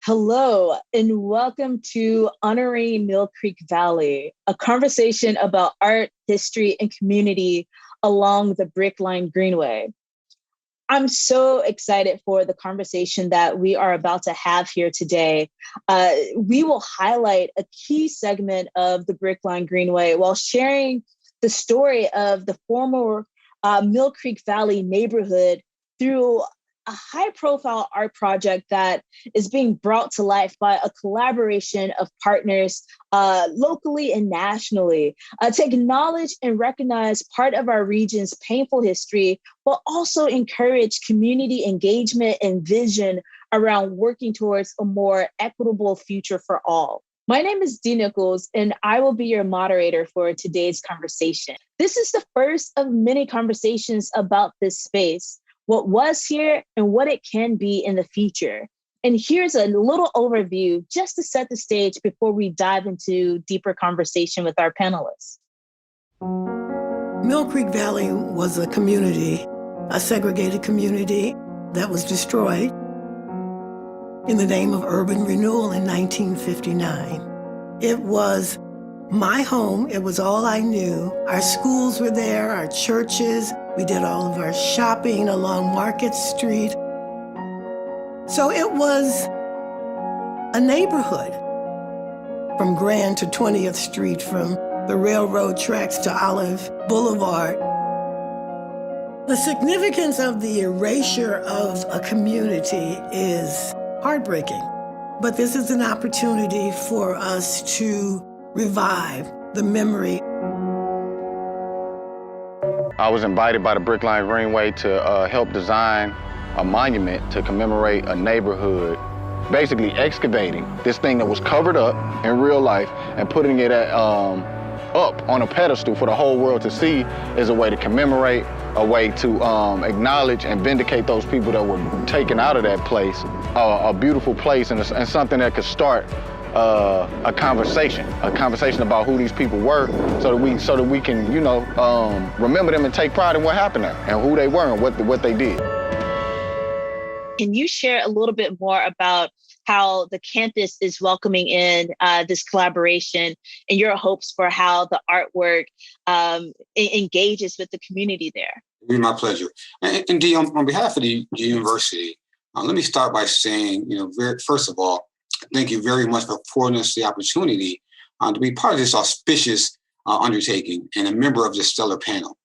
Hello, and welcome to Honoring Mill Creek Valley, a conversation about art, history, and community along the Brickline Greenway. I'm so excited for the conversation that we are about to have here today. We will highlight a key segment of the Brickline Greenway while sharing the story of the former Mill Creek Valley neighborhood through a high-profile art project that is being brought to life by a collaboration of partners locally and nationally to acknowledge and recognize part of our region's painful history, but also encourage community engagement and vision around working towards a more equitable future for all. My name is Dee Nichols, and I will be your moderator for today's conversation. This is the first of many conversations about this space, what was here and what it can be in the future. And here's a little overview just to set the stage before we dive into deeper conversation with our panelists. Mill Creek Valley was a community, a segregated community that was destroyed in the name of urban renewal in 1959. It was my home. It was all I knew. Our schools were there, our churches. We did all of our shopping along Market Street. So it was a neighborhood from Grand to 20th Street, from the railroad tracks to Olive Boulevard. The significance of the erasure of a community is heartbreaking, but this is an opportunity for us to revive the memory. I was invited by the Brickline Greenway to help design a monument to commemorate a neighborhood, basically excavating this thing that was covered up in real life and putting it up on a pedestal for the whole world to see as a way to commemorate, a way to acknowledge and vindicate those people that were taken out of that place, a beautiful place and something that could start a conversation about who these people were, so that we can, remember them and take pride in what happened there and who they were and what they did. Can you share a little bit more about how the campus is welcoming in this collaboration and your hopes for how the artwork engages with the community there? It'd be my pleasure. And Dee, on behalf of the university, let me start by saying, first of all, thank you very much for affording us the opportunity to be part of this auspicious undertaking and a member of this stellar panel.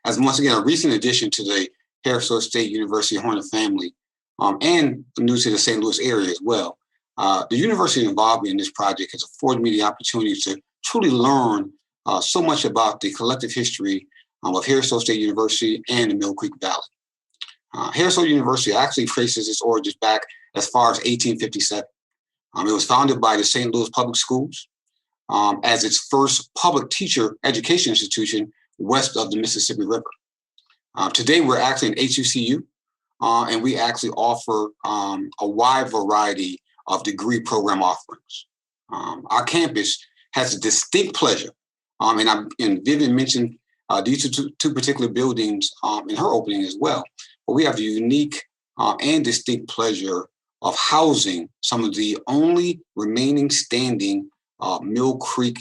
As once again, a recent addition to the Harrisville State University Hornet family and new to the St. Louis area as well, the university involvement in this project has afforded me the opportunity to truly learn so much about the collective history of Harrisville State University and the Mill Creek Valley. Harrisville University actually traces its origins back as far as 1857. It was founded by the St. Louis Public Schools as its first public teacher education institution west of the Mississippi River. Today, we're actually an HUCU, and we actually offer a wide variety of degree program offerings. Our campus has a distinct pleasure, and Vivian mentioned these two particular buildings in her opening as well, but we have the unique and distinct pleasure of housing some of the only remaining standing Mill Creek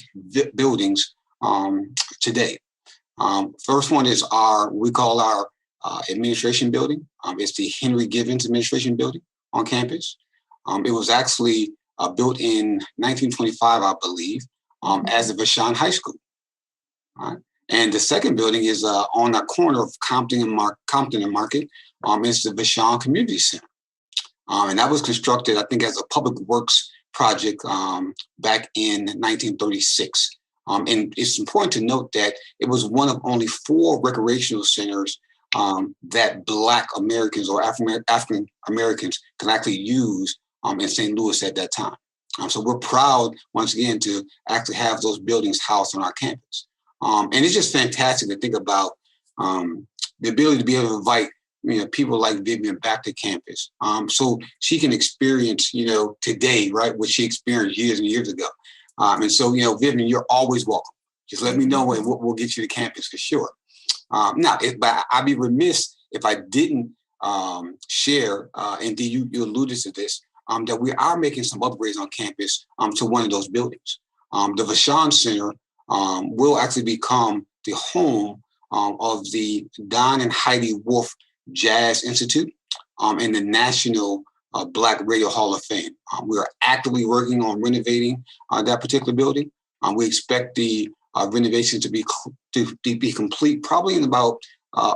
buildings today. First one is we call our administration building. It's the Henry Givens Administration Building on campus. It was actually built in 1925, I believe, as the Vashon High School. And the second building is on the corner of Compton and Market. It's the Vashon Community Center. And that was constructed, I think, as a public works project back in 1936. And it's important to note that it was one of only 4 recreational centers that Black Americans or African Americans can actually use in St. Louis at that time. So we're proud, once again, to actually have those buildings housed on our campus. And it's just fantastic to think about the ability to be able to invite people like Vivian back to campus, so she can experience, today, right, what she experienced years and years ago. And so, Vivian, you're always welcome. Just let me know and we'll get you to campus for sure. But I'd be remiss if I didn't share, and Dee, you alluded to this, that we are making some upgrades on campus to one of those buildings. The Vashon Center will actually become the home of the Don and Heidi Wolf Jazz Institute and the National Black Radio Hall of Fame. We are actively working on renovating that particular building. We expect the renovation to be complete probably in about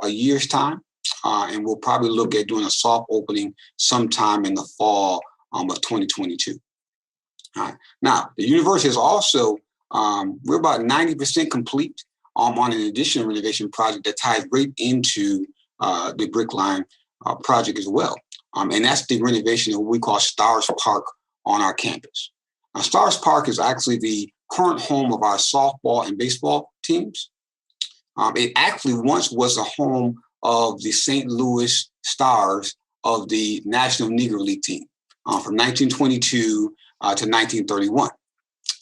a year's time, and we'll probably look at doing a soft opening sometime in the fall of 2022. All right. Now, the university is also, we're about 90% complete on an additional renovation project that ties right into the Brickline project as well. And that's the renovation of what we call Stars Park on our campus. Now, Stars Park is actually the current home of our softball and baseball teams. It actually once was a home of the St. Louis Stars of the National Negro League team from 1922 to 1931.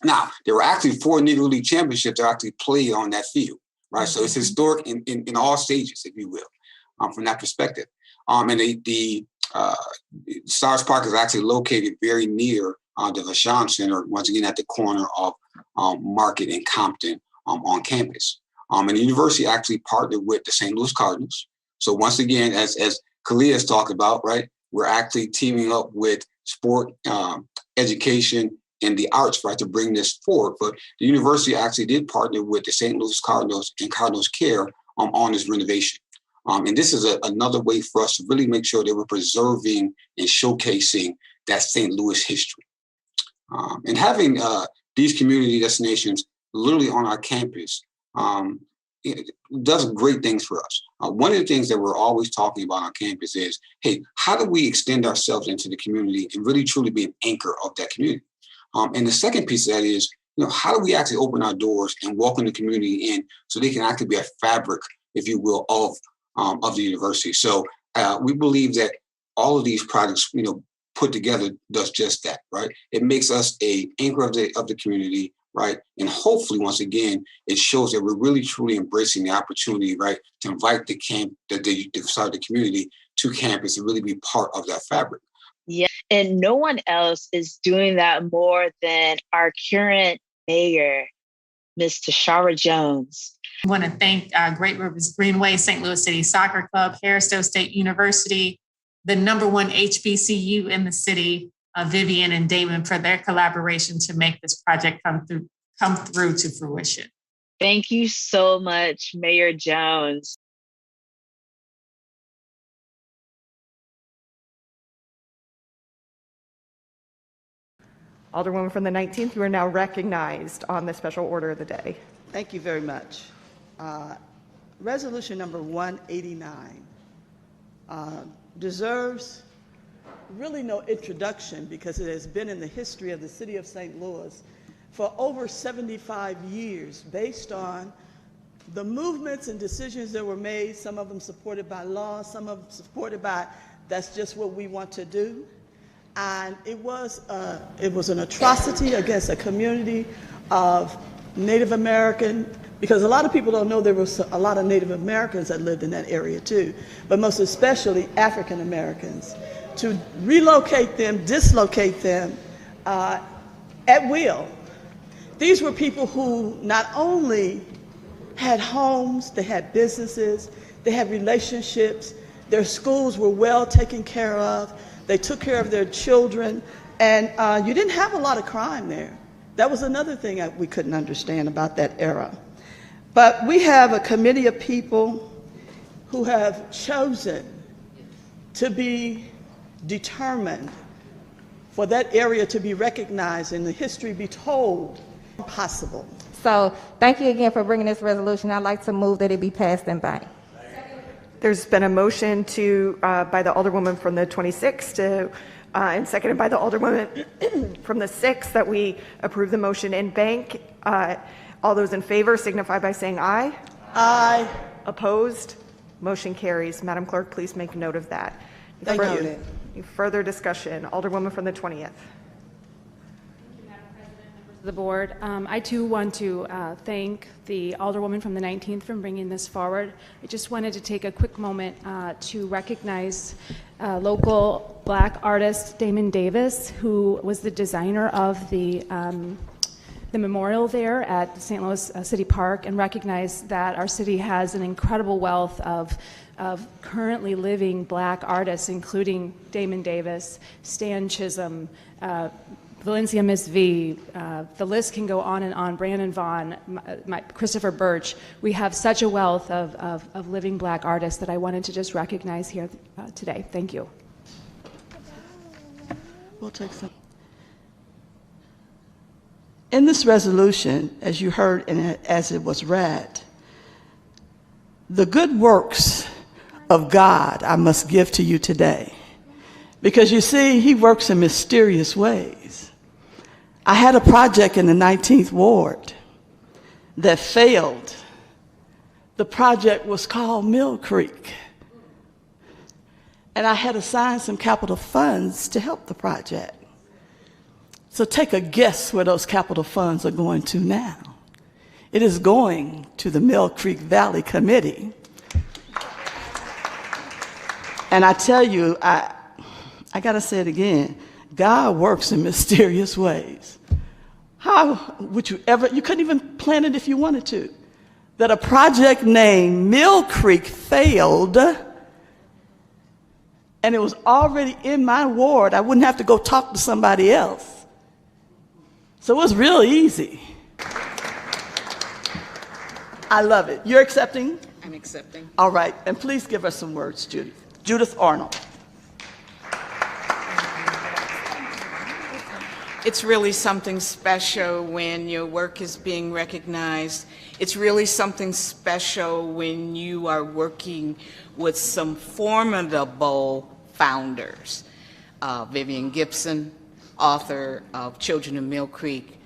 Now, there were actually 4 Negro League championships that actually played on that field, right? Mm-hmm. So it's historic in all stages, if you will, from that perspective. And the Stars Park is actually located very near the Vashon Center, once again at the corner of Market and Compton on campus. And the university actually partnered with the St. Louis Cardinals. So once again, as Kalia has talked about, right, we're actually teaming up with sport, education, and the arts, right, to bring this forward. But the university actually did partner with the St. Louis Cardinals and Cardinals Care on this renovation. And this is another way for us to really make sure that we're preserving and showcasing that St. Louis history. And having these community destinations literally on our campus it does great things for us. One of the things that we're always talking about on campus is, hey, how do we extend ourselves into the community and really truly be an anchor of that community? And the second piece of that is, how do we actually open our doors and welcome the community in so they can actually be a fabric, if you will, of the university. So we believe that all of these projects, put together does just that, right? It makes us a anchor of the community, right? And hopefully, once again, it shows that we're really truly embracing the opportunity, right, to invite the community to campus and really be part of that fabric. Yeah, and no one else is doing that more than our current mayor, Ms. Tashara Jones. I want to thank Great Rivers Greenway, St. Louis City Soccer Club, Harrisdale State University, the #1 HBCU in the city, Vivian and Damon, for their collaboration to make this project come through to fruition. Thank you so much, Mayor Jones. Alderwoman from the 19th, you are now recognized on the special order of the day. Thank you very much. Resolution number 189 deserves really no introduction because it has been in the history of the city of St. Louis for over 75 years based on the movements and decisions that were made, some of them supported by law, some of them supported by that's just what we want to do. And it was an atrocity against a community of Native American, because a lot of people don't know there was a lot of Native Americans that lived in that area too, but most especially African Americans, to relocate them, dislocate them at will. These were people who not only had homes, they had businesses, they had relationships, their schools were well taken care of, they took care of their children, and you didn't have a lot of crime there. That was another thing that we couldn't understand about that era. But we have a committee of people who have chosen to be determined for that area to be recognized and the history be told. Impossible. So thank you again for bringing this resolution. I'd like to move that it be passed en-banc. There's been a motion by the Alderwoman from the 26th and seconded by the Alderwoman from the 6th that we approve the motion en-banc. All those in favor signify by saying aye. Aye. Opposed? Motion carries. Madam Clerk, please make note of that. Thank you. Further discussion. Alderwoman from the 20th. The board. I too want to thank the Alderwoman from the 19th for bringing this forward. I just wanted to take a quick moment to recognize local Black artist Damon Davis, who was the designer of the memorial there at St. Louis City Park, and recognize that our city has an incredible wealth of currently living Black artists, including Damon Davis, Stan Chisholm, Valencia Miss V, the list can go on and on, Brandon Vaughn, Christopher Birch. We have such a wealth of living Black artists that I wanted to just recognize here today. Thank you. We'll take some. In this resolution, as you heard and as it was read, the good works of God I must give to you today. Because you see, he works in mysterious ways. I had a project in the 19th Ward that failed. The project was called Mill Creek. And I had assigned some capital funds to help the project. So take a guess where those capital funds are going to now. It is going to the Mill Creek Valley Committee. And I tell you, I gotta say it again, God works in mysterious ways. How would you ever, you couldn't even plan it if you wanted to, that a project named Mill Creek failed, and it was already in my ward. I wouldn't have to go talk to somebody else. So it was real easy. I love it. You're accepting? I'm accepting. All right, and please give us some words, Judy. Judith Arnold. It's really something special when your work is being recognized. It's really something special when you are working with some formidable founders. Vivian Gibson, author of Children of Mill Creek,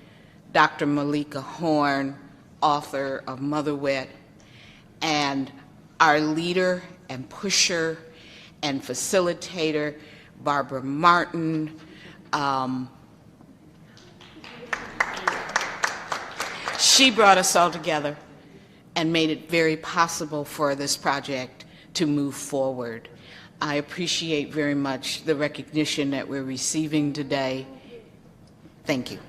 Dr. Malika Horn, author of Mother Wet, and our leader and pusher and facilitator, Barbara Martin. She brought us all together and made it very possible for this project to move forward. I appreciate very much the recognition that we're receiving today. Thank you.